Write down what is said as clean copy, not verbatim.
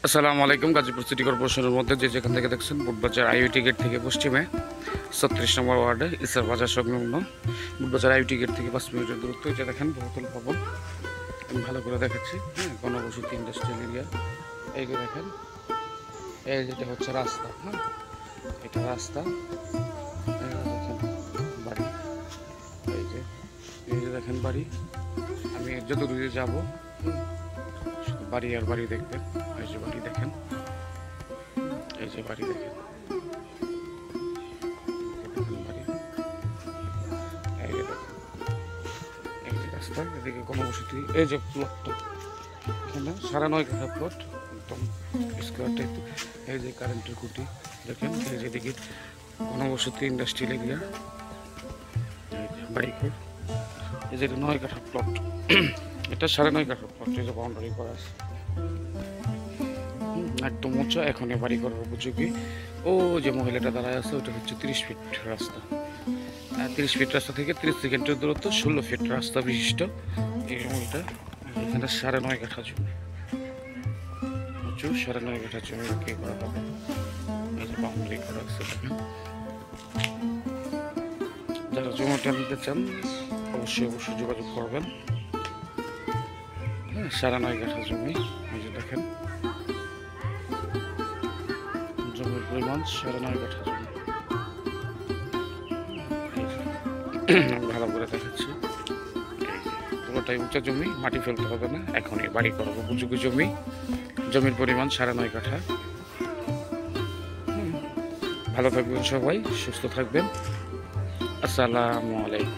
আসসালামু আলাইকুম। গাজীপুর সিটি কর্পোরেশনের মধ্যে যে যেখান থেকে দেখছেন বুটবাজার আইওটি গেট থেকে পশ্চিমে 36 নম্বর ওয়ার্ডে ইসার বাজার সংলগ্ন বুটবাজার আইওটি গেট থেকে 5 মিনিটের দূরত্ব। এটা দেখেন বহুতল ভবন, আমি ভালো করে দেখাচ্ছি। হ্যাঁ, গণবসতি ইন্ডাস্ট্রিয়াল এরিয়া। এই যে দেখেন, এই যেটা হচ্ছে রাস্তা। হ্যাঁ, এটা রাস্তা। এই যে দেখেন বাড়ি, এই যে দেখেন বাড়ি। আমি যত দূরে যাবো শুধু বাড়ি আর বাড়ি দেখবেন। এই যে বাড়ি দেখেন, এই যে বাড়ি দেখেন, বাড়ি, এই যে দেখেন, এই যে রাস্তা, এদিকে গণবসতি। এই যে প্লটটা, এখানে 9.5 কাঠা প্লট, একদম স্কোয়ার টাইপ। এই যে কারেন্টের খুঁটি দেখেন, এই যে দিকে গণবসতি ইন্ডাস্ট্রিয়াল এরিয়া, বাড়িঘর। এই যে 9 কাঠা প্লট, এটা 9.5 কাঠা প্লট। এই যে বাউন্ডারি করা আছে, একদম উঁচা। এখন এ বাড়ি করার উপযোগী। ও যে মহিলাটা দাঁড়ায় আছে, ওটা হচ্ছে 30 ফিট রাস্তা। 30 ফিট রাস্তা থেকে 30 সেকেন্ডের দূরত্ব, 16 ফিট রাস্তা বিশিষ্ট এই জমিটা। এখানে 9.5 কাঠা জমি, উঁচু 9.5 কাঠা জমি বিক্রি করা হবে। এই যে বাউন্ডারি করা আছে দেখেন। যারা জমিটা নিতে চান অবশ্যই যোগাযোগ করবেন। হ্যাঁ, 9.5 কাঠা জমি। এই যে দেখেন জমির পরিমাণ 9.5 কাঠা জমি। আমি ভালো করে দেখাচ্ছি। পুরোটাই উঁচা জমি, মাটি ফেলতে হবে না। এখন এই বাড়ি করার উপযোগী জমি। জমির পরিমাণ 9.5 কাঠা। ভালো থাকবেন সবাই, সুস্থ থাকবেন। আসসালামু আলাইকুম।